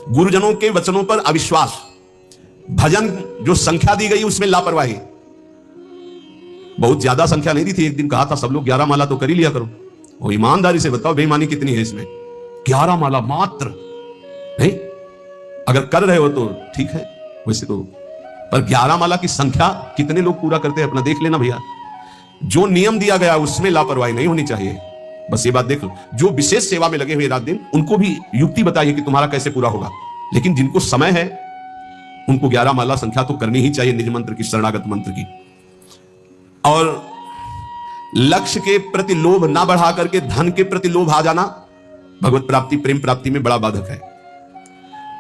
गुरुजनों के वचनों पर अविश्वास, भजन जो संख्या दी गई उसमें लापरवाही। बहुत ज्यादा संख्या नहीं दी थी, एक दिन कहा था सब लोग 11 माला तो कर ही लिया करो। वो ईमानदारी से बताओ बेईमानी कितनी है इसमें? 11 माला मात्र नहीं, अगर कर रहे हो तो ठीक है वैसे तो, पर 11 माला की संख्या कितने लोग पूरा करते हैं अपना देख लेना भैया। जो नियम दिया गया उसमें लापरवाही नहीं होनी चाहिए, बस ये बात देख लो। जो विशेष सेवा में लगे हुए रात दिन उनको भी युक्ति बताइए कि तुम्हारा कैसे पूरा होगा, लेकिन जिनको समय है उनको 11 माला संख्या तो करनी ही चाहिए, निज मंत्र की, शरणागत मंत्र की। और लक्ष्य के प्रति लोभ ना बढ़ा करके धन के प्रति लोभ आ जाना भगवत प्राप्ति, प्रेम प्राप्ति में बड़ा बाधक है।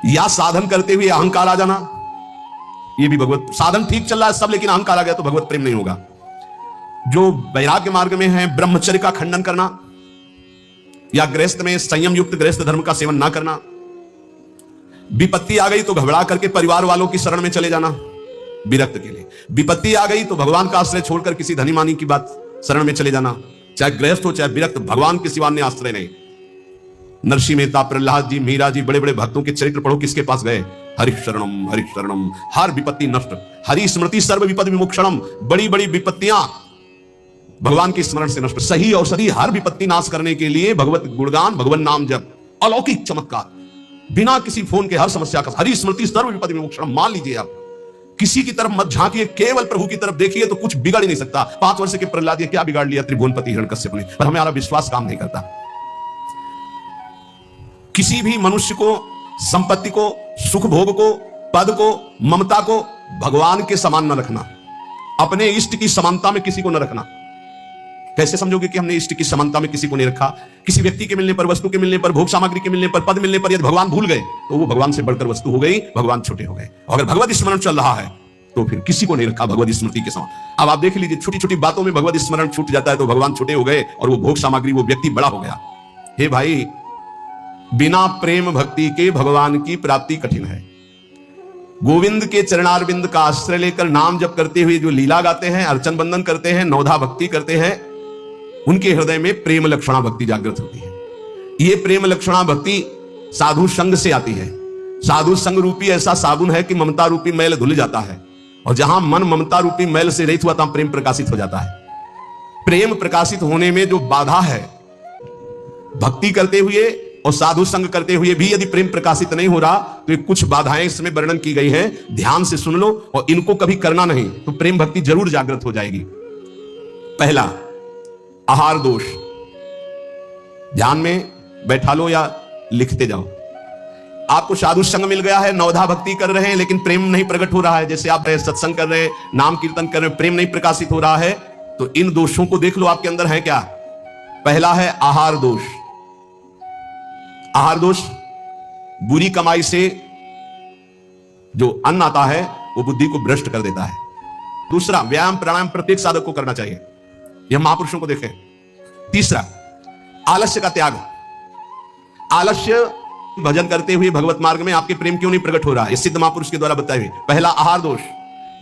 या साधन करते हुए अहंकार आ जाना, ये भी भगवत, साधन ठीक चल रहा है सब लेकिन अहंकार आ गया तो भगवत प्रेम नहीं होगा। जो वैराग्य मार्ग में है ब्रह्मचर्य का खंडन करना, या गृहस्थ में संयम युक्त गृहस्थ धर्म का सेवन ना करना। विपत्ति आ गई तो घबरा करके परिवार वालों की शरण में चले जाना विरक्त के लिए। विपत्ति आ गई तो भगवान का आश्रय छोड़कर किसी धनी मानी की बात शरण में चले जाना, चाहे गृहस्थ हो चाहे विरक्त, भगवान के सिवा अन्य आश्रय नहीं। नरसिंह मेहता, प्रहलाद जी, मीरा जी, बड़े बड़े भक्तों के चरित्र पढ़ो, किसके पास गए? हरि शरणम, हर विपत्ति नष्ट, हरि स्मृति सर्व विपद विमोक्षणम। बड़ी बड़ी विपत्तियां भगवान के स्मरण से नष्ट। सही औषधि हर विपत्ति नाश करने के लिए भगवत गुणगान, भगवान नाम जप, अलौकिक चमत्कार, बिना किसी फोन के हर समस्या का। हरि स्मृति सर्व विपद विमोक्षणम, मान लीजिए आप किसी की तरफ मत झांकिए, केवल प्रभु की तरफ देखिए तो कुछ बिगड़ ही नहीं सकता। 5 वर्ष के प्रहलाद क्या बिगाड़ लिया त्रिभुवनपति हिरण्यकश्यप ने, पर हमारा विश्वास काम नहीं करता। किसी भी मनुष्य को, संपत्ति को, सुख भोग को, पद को, ममता को भगवान के समान न रखना, अपने इष्ट की समानता में किसी को न रखना। कैसे समझोगे कि हमने इष्ट की समानता में किसी को नहीं रखा? किसी व्यक्ति के मिलने पर, वस्तु के मिलने पर, भोग सामग्री के मिलने पर, पद मिलने पर यदि भगवान भूल गए तो वो भगवान से बढ़कर वस्तु हो गई, भगवान छोटे हो गए। अगर भगवत स्मरण चल रहा है तो फिर किसी को नहीं रखा भगवत स्मृति के समान। अब आप देख लीजिए, छोटी छोटी बातों में भगवत स्मरण छूट जाता है तो भगवान छोटे हो गए और वो भोग सामग्री, वो व्यक्ति बड़ा हो गया। हे भाई, बिना प्रेम भक्ति के भगवान की प्राप्ति कठिन है। गोविंद के चरणारविंद का आश्रय लेकर नाम जप करते हुए जो लीला गाते हैं, अर्चन बंदन करते हैं, नवधा भक्ति करते हैं, उनके हृदय में प्रेम लक्षणा भक्ति जागृत होती है। ये प्रेम लक्षणा भक्ति साधु संग से आती है। साधु संग रूपी ऐसा साबुन है कि ममता रूपी मैल धुल जाता है, और जहां मन ममता रूपी मैल से रहित हुआ तहां प्रेम प्रकाशित हो जाता है। प्रेम प्रकाशित होने में जो बाधा है, भक्ति करते हुए और साधु संग करते हुए भी यदि प्रेम प्रकाशित नहीं हो रहा तो ये कुछ बाधाएं इसमें वर्णन की गई है, ध्यान से सुन लो और इनको कभी करना नहीं तो प्रेम भक्ति जरूर जागृत हो जाएगी। पहला, आहार दोष। ध्यान में बैठा लो या लिखते जाओ। आपको साधु संग मिल गया है, नवधा भक्ति कर रहे हैं लेकिन प्रेम नहीं प्रकट हो रहा है, जैसे आप सत्संग कर रहे हैं, नाम कीर्तन कर रहे हैं, प्रेम नहीं प्रकाशित हो रहा है, तो इन दोषों को देख लो आपके अंदर है क्या। पहला है आहार दोष। आहार दोष, बुरी कमाई से जो अन्न आता है वो बुद्धि को भ्रष्ट कर देता है। दूसरा, व्यायाम प्राणायाम प्रत्येक साधक को करना चाहिए, यह महापुरुषों को देखें। तीसरा, आलस्य का त्याग। आलस्य, भजन करते हुए भगवत मार्ग में आपके प्रेम क्यों नहीं प्रकट हो रहा है, सिद्ध महापुरुष के द्वारा बताए हुए। पहला आहार दोष,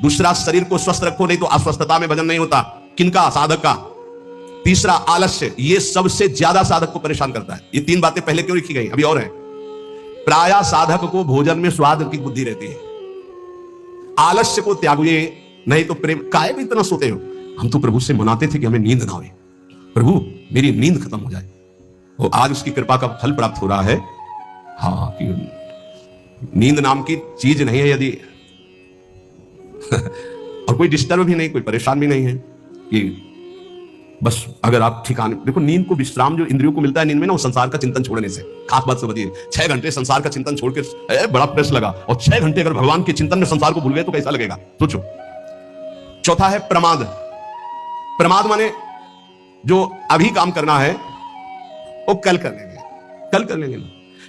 दूसरा शरीर को स्वस्थ रखो नहीं तो अस्वस्थता में भजन नहीं होता। किनका? साधक का। तीसरा आलस्य, ये सबसे ज्यादा साधक को परेशान करता है। ये 3 बातें पहले क्यों लिखी गई, अभी और है। प्रायः साधक को भोजन में स्वाद की बुद्धि रहती है। आलस्य को त्यागिए नहीं तो प्रेम। काहे भी इतना सोते हो? हम तो प्रभु से मनाते थे कि हमें नींद ना आए, प्रभु मेरी नींद खत्म हो जाए। वो आज उसकी कृपा का फल प्राप्त हो रहा है। हाँ, कि नींद नाम की चीज नहीं है यदि और कोई डिस्टर्ब भी नहीं, कोई परेशान भी नहीं है, कि बस अगर आप ठिकाने देखो। नींद को विश्राम जो इंद्रियों को मिलता है नींद में ना, वो संसार का चिंतन छोड़ने से। खास बात समझिए, 6 घंटे संसार का चिंतन छोड़ के बड़ा प्रेस लगा, और 6 घंटे अगर भगवान के चिंतन में संसार को भूल गए तो कैसा लगेगा, सोचो। चौथा है प्रमाद। प्रमाद माने जो अभी काम करना है वो कल कर लेंगे, कल कर लेंगे।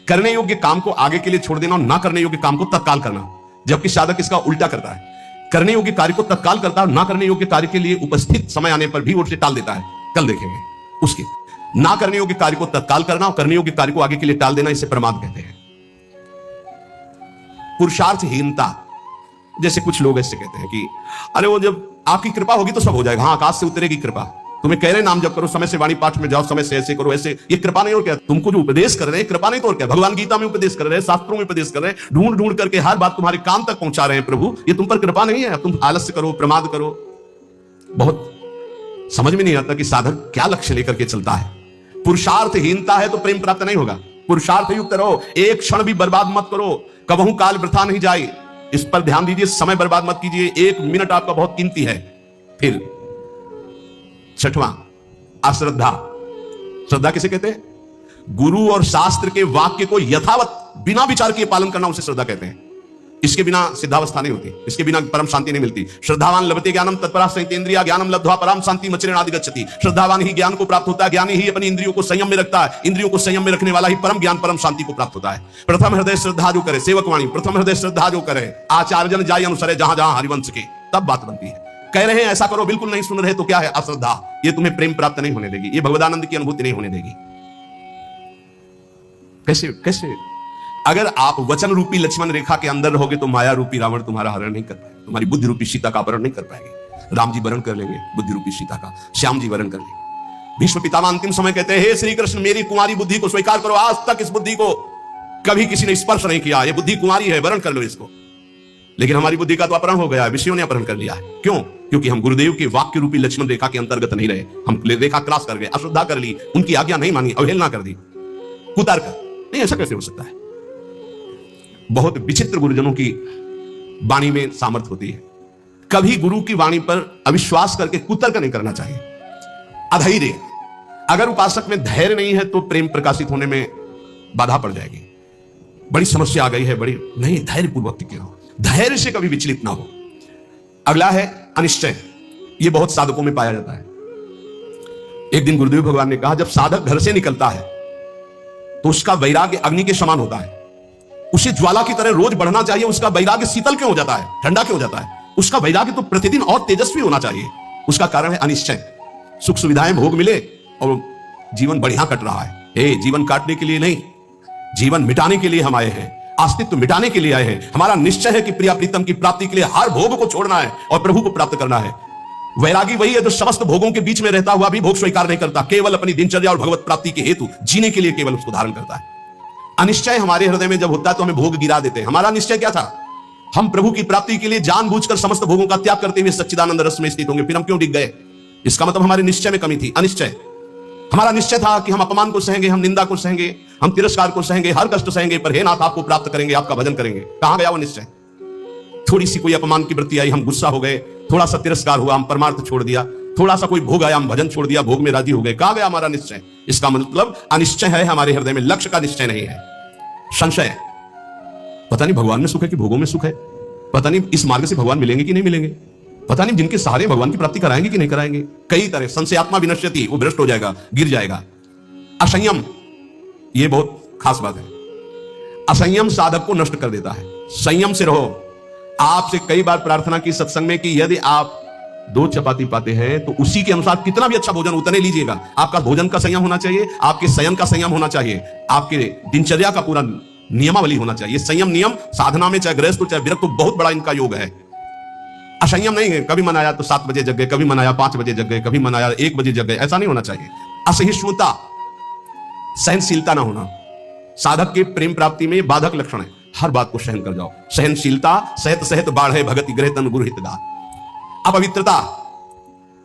करने योग्य काम को आगे के लिए छोड़ देना और ना करने योग्य काम को तत्काल करना, जबकि साधक इसका उल्टा करता है। करने योग्य कार्य को तत्काल करता है, ना करने योग्य कार्य के लिए उपस्थित समय आने पर भी वो उसे टाल देता है, कल देखेंगे उसके। ना करने योग्य कार्य को तत्काल करना और करने योग्य कार्य को आगे के लिए टाल देना, इसे प्रमाद कहते हैं। पुरुषार्थहीनता, जैसे कुछ लोग ऐसे कहते हैं कि अरे वो जब आपकी कृपा होगी तो सब हो जाएगा। हाँ, आकाश से उतरेगी कृपा, तुम्हें कह रहे हैं नाम जप करो, समय से वाणी पाठ में जाओ, समय से ऐसे करो ऐसे, ये कृपा नहीं और क्या? तुमको जो उपदेश कर रहे हैं कृपा नहीं तो और क्या? भगवान गीता में उपदेश कर रहे हैं, शास्त्रों में उपदेश कर रहे हैं, ढूंढ ढूंढ करके हर बात तुम्हारे कान तक पहुंचा रहे हैं प्रभु, ये तुम पर कृपा नहीं है? तुम आलस्य करो, प्रमाद करो। बहुत समझ में नहीं आता कि साधक क्या लक्ष्य लेकर के चलता है। पुरुषार्थहीनता है तो प्रेम प्राप्त नहीं होगा। पुरुषार्थ युक्त रहो, एक क्षण भी बर्बाद मत करो, कबहू काल वृथा नहीं जाए, इस पर ध्यान दीजिए। समय बर्बाद मत कीजिए, 1 मिनट आपका बहुत कीमती है। फिर 6वां, अश्रद्धा। श्रद्धा किसे कहते हैं? गुरु और शास्त्र के वाक्य को यथावत बिना विचार किए पालन करना, उसे श्रद्धा कहते हैं। इसके बिना सिद्धावस्था नहीं होती, इसके बिना परम शांति नहीं मिलती। श्रद्धावान लभते ज्ञानम तत्परा संयतेन्द्रिया ज्ञानम लब्ध्वा परम शांति मचिरेणादि गच्छति। श्रद्धावान ही ज्ञान को प्राप्त होता है, ज्ञानी ही अपनी इंद्रियों को संयम में रखता है, इंद्रियों को संयम में रखने वाला ही परम ज्ञान परम शांति को प्राप्त होता है। प्रथम हृदय श्रद्धा जो करे, सेवक वाणी, प्रथम हृदय श्रद्धा जो करे, आचार्य जन जाय अनुसरे जहां जहां हरिवंश के, तब बात बनती है। कह रहे हैं ऐसा करो, बिल्कुल नहीं सुन रहे तो क्या है? अश्रद्धा। ये तुम्हें प्रेम प्राप्त नहीं होने देगी, ये भगवदानंद की अनुभूति नहीं होने देगी। कैसे कैसे? अगर आप वचन रूपी लक्ष्मण रेखा के अंदर रहोगे तो माया रूपी रावण तुम्हारा हरण नहीं कर पाएगा, तुम्हारी बुद्धि रूपी सीता का अपहरण नहीं कर पाएंगे। राम जी वरण कर लेंगे बुद्धि रूपी सीता का, श्याम जी वरण कर लेंगे। भीष्म पितामह अंतिम समय कहते हैं, हे श्री कृष्ण, मेरी कुमारी बुद्धि को स्वीकार करो। आज तक इस बुद्धि को कभी किसी ने स्पर्श नहीं किया, ये बुद्धि कुमारी है, वरण कर लो इसको। लेकिन हमारी बुद्धि का तो अपहरण हो गया है, विषयों ने अपहरण कर लिया है। क्यों? क्योंकि हम गुरुदेव के वाक्य रूपी लक्ष्मण रेखा के अंतर्गत नहीं रहे, हम रेखा क्रॉस कर गए, अश्रद्धा कर ली, उनकी आज्ञा नहीं मानी, अवहेलना कर दी, कुतर्क। नहीं, ऐसा कैसे हो सकता है? बहुत विचित्र गुरुजनों की वाणी में सामर्थ्य होती है। कभी गुरु की वाणी पर अविश्वास करके कुतर्क नहीं करना चाहिए। अधैर्य, अगर उपासक में धैर्य नहीं है तो प्रेम प्रकाशित होने में बाधा पड़ जाएगी। बड़ी समस्या आ गई है, बड़ी नहीं, धैर्य पूर्वक टिके रहो, धैर्य से कभी विचलित ना हो। अगला है अनिश्चय। यह बहुत साधकों में पाया जाता है। एक दिन गुरुदेव भगवान ने कहा, जब साधक घर से निकलता है तो उसका वैराग्य अग्नि के समान होता है, उसे ज्वाला की तरह रोज बढ़ना चाहिए। उसका वैराग्य शीतल क्यों हो जाता है, ठंडा क्यों हो जाता है? उसका वैराग्य तो प्रतिदिन और तेजस्वी होना चाहिए। उसका कारण है अनिश्चय। सुख सुविधाएं भोग मिले और जीवन बढ़िया कट रहा है। जीवन काटने के लिए नहीं, जीवन मिटाने के लिए हम आए हैं, अस्तित्व मिटाने के लिए आए हैं। हमारा निश्चय है कि प्रिया प्रीतम की प्राप्ति के लिए हर भोग को छोड़ना है और प्रभु को प्राप्त करना है। वैरागी वही है जो समस्त भोगों के बीच में रहता हुआ भी भोग स्वीकार नहीं करता, केवल अपनी दिनचर्या और भगवत प्राप्ति के हेतु जीने के लिए केवल उसको धारण करता है। अनिश्चय हमारे हृदय में जब होता है तो हमें भोग गिरा देते हैं। हमारा निश्चय क्या था? हम प्रभु की प्राप्ति के लिए जानबूझकर समस्त भोगों का त्याग करते हुए सच्चिदानंद रस में स्थित होंगे, फिर हम क्यों डिग गए? इसका मतलब हमारे निश्चय में कमी थी। अनिश्चय, हमारा निश्चय था कि हम अपमान को सहेंगे, हम निंदा को सहेंगे, हम तिरस्कार को सहेंगे, हर कष्ट सहेंगे, पर हे नाथ आपको प्राप्त करेंगे, आपका भजन करेंगे। कहां गया वो निश्चय? थोड़ी सी कोई अपमान की वृत्ति आई, हम गुस्सा हो गए, थोड़ा सा तिरस्कार हुआ, हम परमार्थ छोड़ दिया, थोड़ा सा कोई भोग आया, हम भजन छोड़ दिया, भोग में राजी हो गए। कहां गया हमारा निश्चय? इसका मतलब अनिश्चय है हमारे हृदय में, लक्ष्य का निश्चय नहीं है। संशय, पता नहीं भगवान में सुख है कि भोगों में सुख है, पता नहीं इस मार्ग से भगवान मिलेंगे कि नहीं मिलेंगे, पता नहीं जिनके सहारे भगवान की प्राप्ति कराएंगे कि नहीं कराएंगे। कई तरह संशयात्मा विनश्यति, वो भ्रष्ट हो जाएगा, गिर जाएगा। असंयम, ये बहुत खास बात है। असंयम साधक को नष्ट कर देता है। संयम से रहो। आपसे कई बार प्रार्थना की सत्संग में कि यदि आप 2 चपाती पाते हैं तो उसी के अनुसार कितना भी अच्छा भोजन उतने लीजिएगा। आपका भोजन का संयम होना चाहिए, आपके शयन का संयम होना चाहिए, आपके दिनचर्या का पूरा नियमावली होना चाहिए। संयम नियम साधना में चाहे गृहस्थ हो चाहे विरक्त, तो बहुत बड़ा इनका योग है। असंयम नहीं है, कभी मनाया तो 7 बजे जग गए, कभी मनाया 5 बजे जग गए, कभी मनाया 1 बजे जग गए, ऐसा नहीं होना चाहिए। असहिष्णुता, सहनशीलता ना होना, साधक के प्रेम प्राप्ति में बाधक लक्षण है। हर बात को सहन कर जाओ। सहनशीलता, सहत सहत बाढ़े भगति गृह तन गुरु हितगा। अपवित्रता,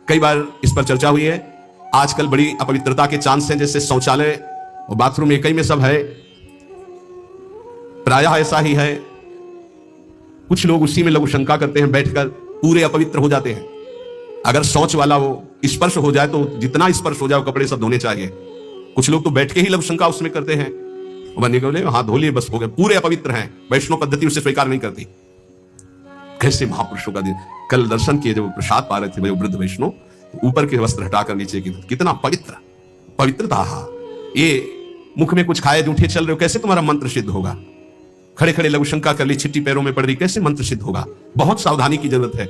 कई बार इस पर चर्चा हुई है। आजकल बड़ी अपवित्रता के चांस हैं, जैसे शौचालय और बाथरूम एक ही में सब है, प्रायः ऐसा ही है। कुछ लोग उसी में लघु शंका करते हैं, बैठकर पूरे अपवित्र हो जाते हैं। अगर शौच वाला वो स्पर्श हो जाए तो जितना स्पर्श हो जाए वो कपड़े सब धोने चाहिए। कुछ लोग तो बैठ के ही लघु शंका उसमें करते हैं, बने बोले हाथ धो लिए बस हो गए, पूरे अपवित्र हैं। वैष्णव पद्धति उसे स्वीकार नहीं करती। कैसे महापुरुषों का दिन, कल दर्शन किए जब प्रसाद पा रहे थे वृद्ध वैष्णव, ऊपर के वस्त्र हटाकर नीचे की, कितना पवित्र पवित्रता। ये मुख में कुछ खाए जूठे चल रहे हो, कैसे तुम्हारा मंत्र सिद्ध होगा? खड़े खड़े लघु शंका कर ली, छिट्टी पैरों में पड़ रही, कैसे मंत्र सिद्ध होगा? बहुत सावधानी की जरूरत है।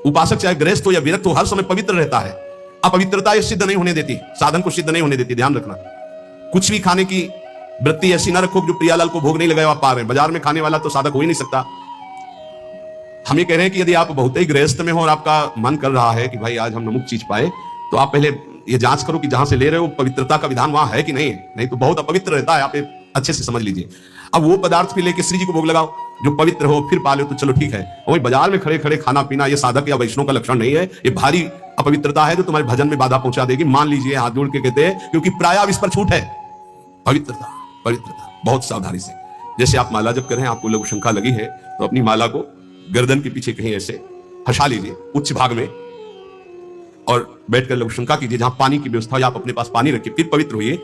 उपासक चाहे गृहस्थ हो या विरक्त हो, हर समय पवित्र रहता है। अपवित्रता ये सिद्ध नहीं होने देती, साधन को सिद्ध नहीं होने देती, ध्यान रखना। कुछ भी खाने की वृत्ति ऐसी न रखो जो प्रियालाल को भोग नहीं लगाया आप पा रहे हैं। बाजार में खाने वाला तो साधक हो ही नहीं सकता। हम ये कह रहे हैं कि यदि आप बहुत ही गृहस्थ में हो और आपका मन कर रहा है कि भाई आज हम नमुक चीज पाए, तो आप पहले ये जांच करो कि जहां से ले रहे हो पवित्रता का विधान वहां है कि नहीं है, नहीं तो बहुत अपवित्र रहता है। आप ये अच्छे से समझ लीजिए। अब वो पदार्थ भी लेके श्री जी को भोग लगाओ जो पवित्र हो, फिर पाले तो चलो ठीक है। वही बाजार में खड़े खड़े खाना पीना ये साधक या वैष्णव का लक्षण नहीं है, ये भारी अपवित्रता है जो तुम्हारे भजन में बाधा पहुंचा देगी। मान लीजिए, हाथ जोड़ के कहते हैं, क्योंकि प्राय अब इस पर छूट है। पवित्रता पवित्रता बहुत सावधानी से। जैसे आप माला जब करें, आपको लघु शंका लगी है तो अपनी माला को गर्दन के पीछे कहीं ऐसे फंसा लीजिए उच्च भाग में, और बैठकर लघु शंका कीजिए। जहां पानी की व्यवस्था हो, आप अपने पास पानी रखिए, फिर पवित्र होइए।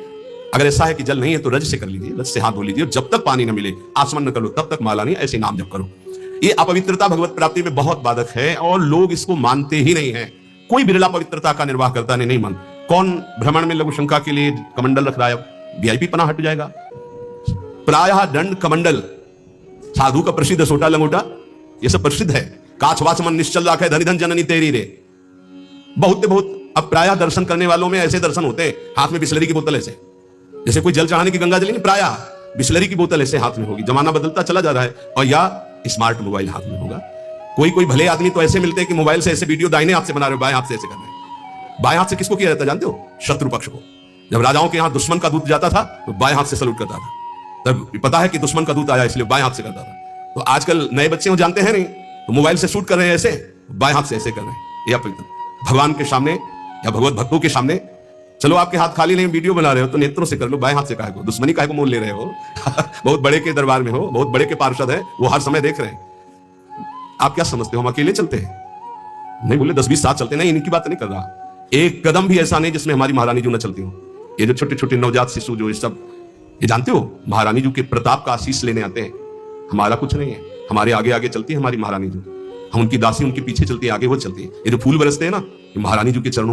अगर ऐसा है कि जल नहीं है तो रज से कर लीजिए, रज से हाथ धो लीजिए। और जब तक पानी न मिले, आसमान न करो, तब तक माला नहीं, ऐसे नाम जप करो। ये अपवित्रता भगवत प्राप्ति में बहुत बाधक है और लोग इसको मानते ही नहीं है। कोई बिरला पवित्रता का निर्वाह करता नहीं मान। कौन भ्रमण में लघु शंका के लिए कमंडल रख रहा है? वीआईपी पना हट जाएगा। प्रायः दंड कमंडल, साधु का प्रसिद्ध सोटा लंगोटा, ये सब प्रसिद्ध है। काछ वाच मन निश्चल राखे, धनी धन जननी तेरी रे। बहुत अब प्रायः दर्शन करने वालों में ऐसे दर्शन होते हैं, हाथ में बिस्लरी की बोतल ऐसे, जैसे कोई जल चढ़ाने की गंगा जली नहीं, प्रायः बिस्लरी की बोतल ऐसे हाथ में होगी। जमाना बदलता चला जा रहा है, और या स्मार्ट मोबाइल हाथ में होगा। कोई भले आदमी तो ऐसे मिलते हैं कि मोबाइल से ऐसे वीडियो दाहिने हाथ से बना रहे हो, बाएं हाथ से ऐसे कर रहे हैं। बाएं हाथ से किसको किया जाता है जानते हो? शत्रु पक्ष को। जब राजाओं के यहाँ दुश्मन का दूत जाता था तो बाएं हाथ से सलूट करता था, तब पता है कि दुश्मन का दूत आया, इसलिए बाएं हाथ से करता था। तो आजकल नए बच्चे जानते हैं नहीं, तो मोबाइल से शूट कर रहे हैं ऐसे, बाएं हाथ से ऐसे कर रहे हैं। या भगवान के सामने या भगवत भक्तों के सामने, चलो आपके हाथ खाली नहीं, वीडियो बना रहे हो तो नेत्रों से कर लो, बाएं हाथ से काहे को? दुश्मनी काहे को मोल ले रहे हो? बहुत बड़े के दरबार में हो, बहुत बड़े के पार्षद है, वो हर समय देख रहे हैं। आप क्या समझते हो हम अकेले चलते हैं? नहीं बोले 10-20 साथ चलते, नहीं इनकी बात नहीं कर रहा। एक कदम भी ऐसा नहीं जिसमें हमारी महारानी जी न चलती हो। ये जो छोटे छोटे नवजात शिशु जो ये सब, ये जानते हो महारानी जी के प्रताप का आशीष लेने आते हैं। हमारा कुछ नहीं है, हमारे आगे आगे चलती है हमारी महारानी जी। हम उनकी दासी, उनके पीछे चलती है, आगे वो चलती है। ये जो फूल बरसते हैं ना, ये महारानी जी के चरणों